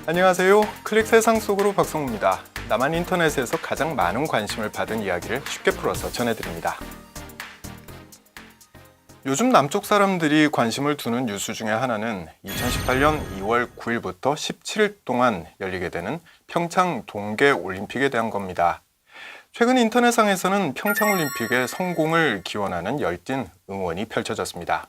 안녕하세요. 클릭 세상 속으로 박성우입니다. 나만 인터넷에서 가장 많은 관심을 받은 이야기를 쉽게 풀어서 전해드립니다. 요즘 남쪽 사람들이 관심을 두는 뉴스 중에 하나는 2018년 2월 9일부터 17일 동안 열리게 되는 평창 동계올림픽에 대한 겁니다. 최근 인터넷상에서는 평창올림픽의 성공을 기원하는 열띤 응원이 펼쳐졌습니다.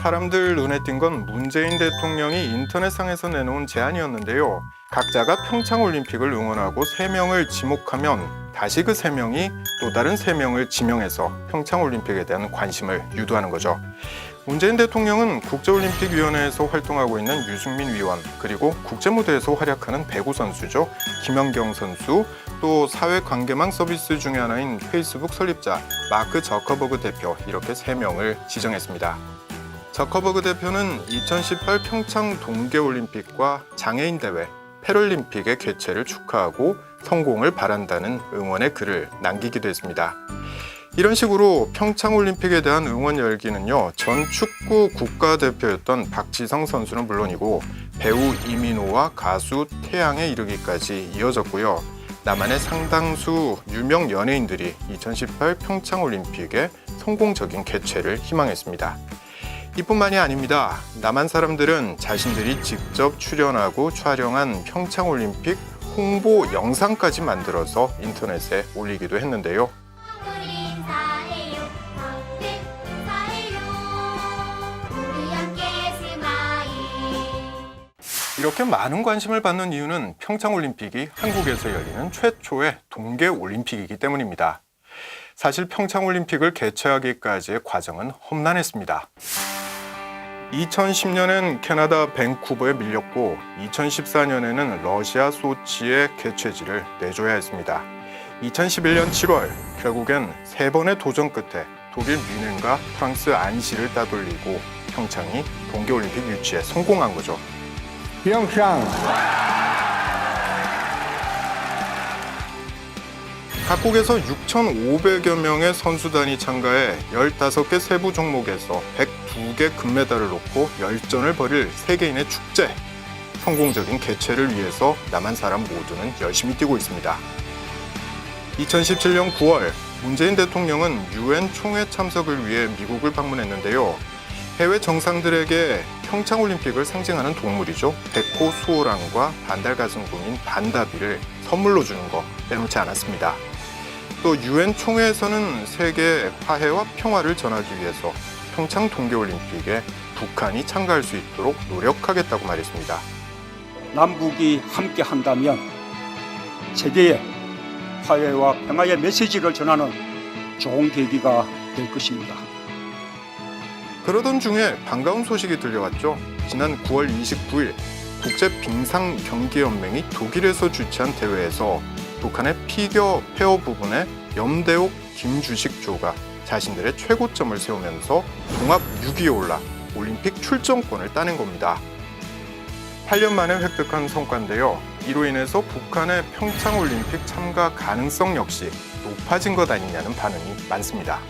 사람들 눈에 띈 건 문재인 대통령이 인터넷상에서 내놓은 제안이었는데요. 각자가 평창올림픽을 응원하고 3명을 지목하면 다시 그 3명이 또 다른 3명을 지명해서 평창올림픽에 대한 관심을 유도하는 거죠. 문재인 대통령은 국제올림픽위원회에서 활동하고 있는 유승민 위원, 그리고 국제무대에서 활약하는 배구 선수죠. 김연경 선수, 또 사회관계망 서비스 중에 하나인 페이스북 설립자 마크 저커버그 대표, 이렇게 3명을 지정했습니다. 저커버그 대표는 2018 평창 동계올림픽과 장애인 대회, 패럴림픽의 개최를 축하하고 성공을 바란다는 응원의 글을 남기기도 했습니다. 이런 식으로 평창올림픽에 대한 응원 열기는요, 전 축구 국가대표였던 박지성 선수는 물론이고 배우 이민호와 가수 태양에 이르기까지 이어졌고요. 남한의 상당수 유명 연예인들이 2018 평창올림픽의 성공적인 개최를 희망했습니다. 이뿐만이 아닙니다. 남한 사람들은 자신들이 직접 출연하고 촬영한 평창올림픽 홍보 영상까지 만들어서 인터넷에 올리기도 했는데요. 이렇게 많은 관심을 받는 이유는 평창올림픽이 한국에서 열리는 최초의 동계올림픽이기 때문입니다. 사실 평창올림픽을 개최하기까지의 과정은 험난했습니다. 2010년엔 캐나다 밴쿠버에 밀렸고 2014년에는 러시아 소치의 개최지를 내줘야 했습니다. 2011년 7월 결국엔 3번의 도전 끝에 독일 뮌헨과 프랑스 안시를 따돌리고 평창이 동계올림픽 유치에 성공한 거죠. 평창. 각국에서 6,500여 명의 선수단이 참가해 15개 세부 종목에서 102개 금메달을 놓고 열전을 벌일 세계인의 축제. 성공적인 개최를 위해서 남한 사람 모두는 열심히 뛰고 있습니다. 2017년 9월 문재인 대통령은 UN 총회 참석을 위해 미국을 방문했는데요. 해외 정상들에게 평창올림픽을 상징하는 동물이죠. 백호 수호랑과 반달가슴곰인 반다비를 선물로 주는 거 빼놓지 않았습니다. 또 UN 총회에서는 세계 화해와 평화를 전하기 위해서 평창 동계올림픽에 북한이 참가할 수 있도록 노력하겠다고 말했습니다. 남북이 함께 한다면 세계에 화해와 평화의 메시지를 전하는 좋은 계기가 될 것입니다. 그러던 중에 반가운 소식이 들려왔죠. 지난 9월 29일 국제빙상경기연맹이 독일에서 주최한 대회에서 북한의 피겨 페어 부분에 염대옥, 김주식 조가 자신들의 최고점을 세우면서 종합 6위에 올라 올림픽 출전권을 따낸 겁니다. 8년 만에 획득한 성과인데요. 이로 인해서 북한의 평창올림픽 참가 가능성 역시 높아진 것 아니냐는 반응이 많습니다.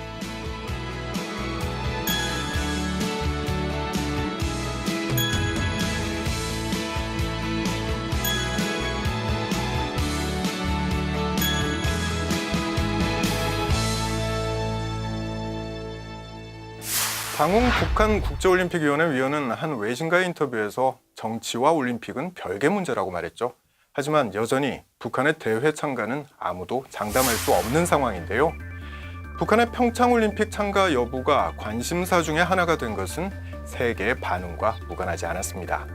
당홍 북한 국제올림픽위원회 위원은 한 외신과의 인터뷰에서 정치와 올림픽은 별개 문제라고 말했죠. 하지만 여전히 북한의 대회 참가는 아무도 장담할 수 없는 상황인데요. 북한의 평창올림픽 참가 여부가 관심사 중에 하나가 된 것은 세계의 반응과 무관하지 않았습니다.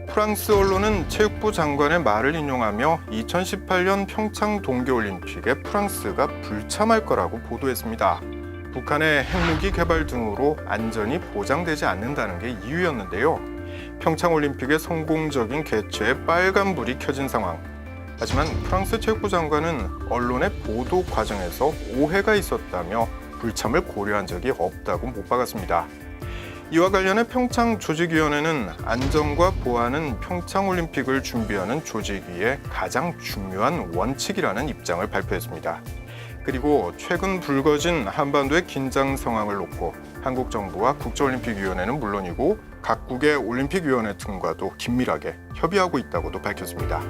프랑스 언론은 체육부 장관의 말을 인용하며 2018년 평창 동계올림픽에 프랑스가 불참할 거라고 보도했습니다. 북한의 핵무기 개발 등으로 안전이 보장되지 않는다는 게 이유였는데요. 평창올림픽의 성공적인 개최에 빨간불이 켜진 상황. 하지만 프랑스 체육부 장관은 언론의 보도 과정에서 오해가 있었다며 불참을 고려한 적이 없다고 못 박았습니다. 이와 관련해 평창 조직위원회는 안전과 보안은 평창올림픽을 준비하는 조직위의 가장 중요한 원칙이라는 입장을 발표했습니다. 그리고 최근 불거진 한반도의 긴장 상황을 놓고 한국 정부와 국제올림픽위원회는 물론이고 각국의 올림픽위원회 등과도 긴밀하게 협의하고 있다고도 밝혔습니다.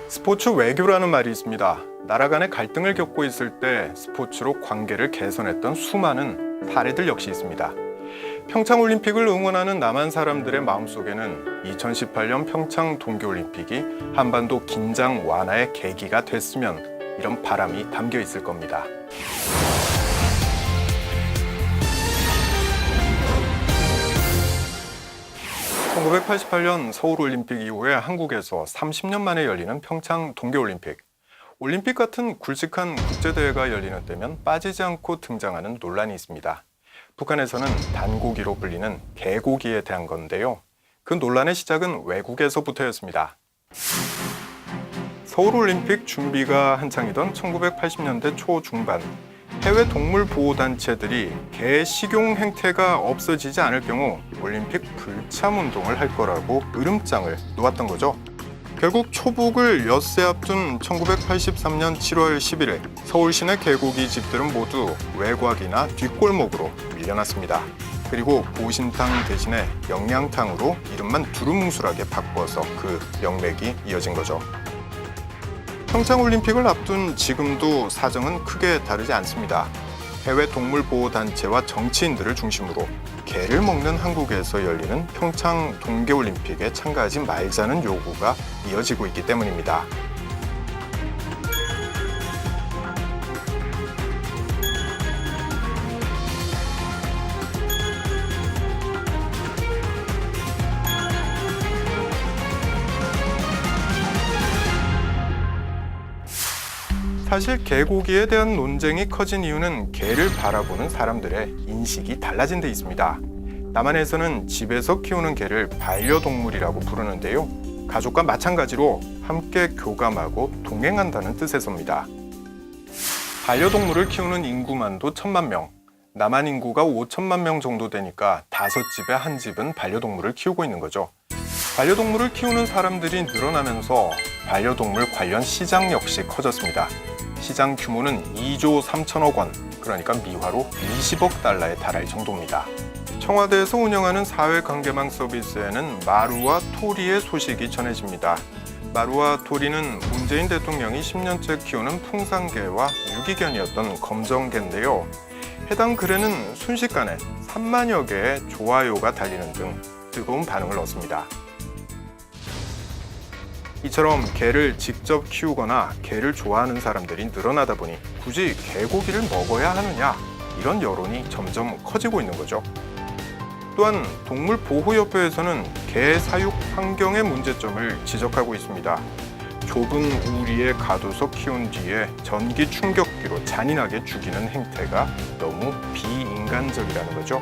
스포츠 외교라는 말이 있습니다. 나라 간의 갈등을 겪고 있을 때 스포츠로 관계를 개선했던 수많은 사례들 역시 있습니다. 평창올림픽을 응원하는 남한 사람들의 마음속에는 2018년 평창 동계올림픽이 한반도 긴장 완화의 계기가 됐으면 이런 바람이 담겨 있을 겁니다. (1988년) 서울올림픽 이후에 한국에서 30년 만에 열리는 평창 동계올림픽. 올림픽 같은 굵직한 국제대회가 열리는 때면 빠지지 않고 등장하는 논란이 있습니다. 북한에서는 단고기로 불리는 개고기에 대한 건데요. 그 논란의 시작은 외국에서부터였습니다. 서울올림픽 준비가 한창이던 1980년대 초중반, 해외 동물 보호 단체들이 개 식용 행태가 없어지지 않을 경우 올림픽 불참 운동을 할 거라고 으름장을 놓았던 거죠. 결국 초복을 엿새 앞둔 1983년 7월 11일 서울 시내 개고기 집들은 모두 외곽이나 뒷골목으로 밀려났습니다. 그리고 보신탕 대신에 영양탕으로 이름만 두루뭉술하게 바꿔서 그 명맥이 이어진 거죠. 평창올림픽을 앞둔 지금도 사정은 크게 다르지 않습니다. 해외 동물보호단체와 정치인들을 중심으로 개를 먹는 한국에서 열리는 평창 동계올림픽에 참가하지 말자는 요구가 이어지고 있기 때문입니다. 사실 개고기에 대한 논쟁이 커진 이유는 개를 바라보는 사람들의 인식이 달라진 데 있습니다. 남한에서는 집에서 키우는 개를 반려동물이라고 부르는데요. 가족과 마찬가지로 함께 교감하고 동행한다는 뜻에서입니다. 반려동물을 키우는 인구만도 1,000만 명, 남한 인구가 5천만 명 정도 되니까 5집에 한 집은 반려동물을 키우고 있는 거죠. 반려동물을 키우는 사람들이 늘어나면서 반려동물 관련 시장 역시 커졌습니다. 시장 규모는 2조 3천억 원, 그러니까 미화로 20억 달러에 달할 정도입니다. 청와대에서 운영하는 사회관계망 서비스에는 마루와 토리의 소식이 전해집니다. 마루와 토리는 문재인 대통령이 10년째 키우는 풍산개와 유기견이었던 검정개인데요. 해당 글에는 순식간에 3만여 개의 좋아요가 달리는 등 뜨거운 반응을 얻습니다. 이처럼 개를 직접 키우거나 개를 좋아하는 사람들이 늘어나다 보니 굳이 개고기를 먹어야 하느냐, 이런 여론이 점점 커지고 있는 거죠. 또한 동물보호협회에서는 개 사육 환경의 문제점을 지적하고 있습니다. 좁은 우리에 가둬서 키운 뒤에 전기 충격기로 잔인하게 죽이는 행태가 너무 비인간적이라는 거죠.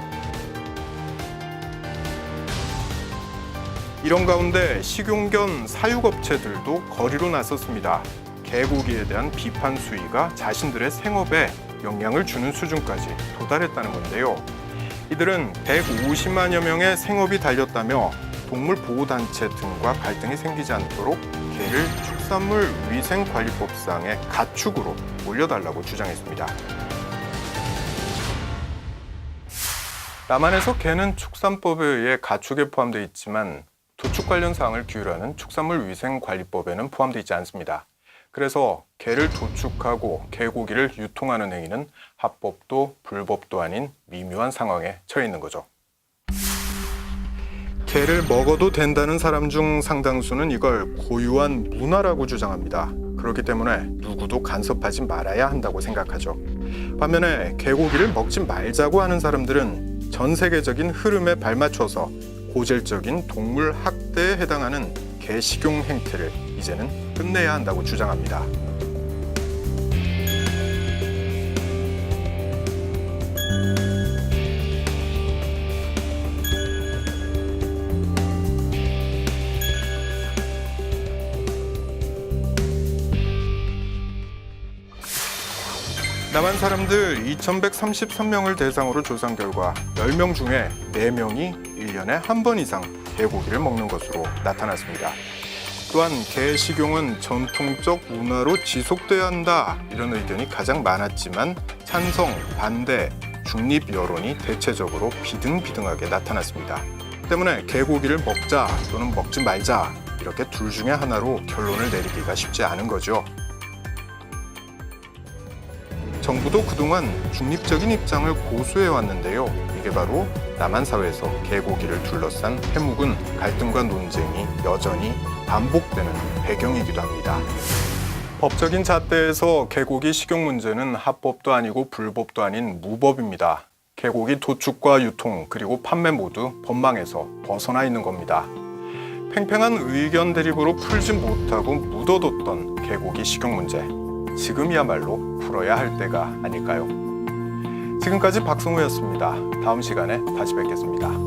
이런 가운데 식용견 사육업체들도 거리로 나섰습니다. 개고기에 대한 비판 수위가 자신들의 생업에 영향을 주는 수준까지 도달했다는 건데요. 이들은 150만여 명의 생업이 달렸다며 동물보호단체 등과 갈등이 생기지 않도록 개를 축산물위생관리법상의 가축으로 올려달라고 주장했습니다. 남한에서 개는 축산법에 의해 가축에 포함되어 있지만 도축 관련 사항을 규율하는 축산물위생관리법에는 포함되어 있지 않습니다. 그래서 개를 도축하고 개고기를 유통하는 행위는 합법도 불법도 아닌 미묘한 상황에 처해 있는 거죠. 개를 먹어도 된다는 사람 중 상당수는 이걸 고유한 문화라고 주장합니다. 그렇기 때문에 누구도 간섭하지 말아야 한다고 생각하죠. 반면에 개고기를 먹지 말자고 하는 사람들은 전 세계적인 흐름에 발맞춰서 고질적인 동물 학대에 해당하는 개 식용 행태를 이제는 끝내야 한다고 주장합니다. 남한 사람들 2,133명을 대상으로 조사한 결과 10명 중에 4명이 1년에 한 번 이상 개고기를 먹는 것으로 나타났습니다. 또한 개 식용은 전통적 문화로 지속돼야 한다 이런 의견이 가장 많았지만 찬성, 반대, 중립 여론이 대체적으로 비등비등하게 나타났습니다. 때문에 개고기를 먹자 또는 먹지 말자 이렇게 둘 중에 하나로 결론을 내리기가 쉽지 않은 거죠. 정부도 그동안 중립적인 입장을 고수해 왔는데요. 이게 바로 남한 사회에서 개고기를 둘러싼 해묵은 갈등과 논쟁이 여전히 반복되는 배경이기도 합니다. 법적인 잣대에서 개고기 식용 문제는 합법도 아니고 불법도 아닌 무법입니다. 개고기 도축과 유통 그리고 판매 모두 법망에서 벗어나 있는 겁니다. 팽팽한 의견 대립으로 풀지 못하고 묻어뒀던 개고기 식용 문제. 지금이야말로 풀어야 할 때가 아닐까요? 지금까지 박승우였습니다. 다음 시간에 다시 뵙겠습니다.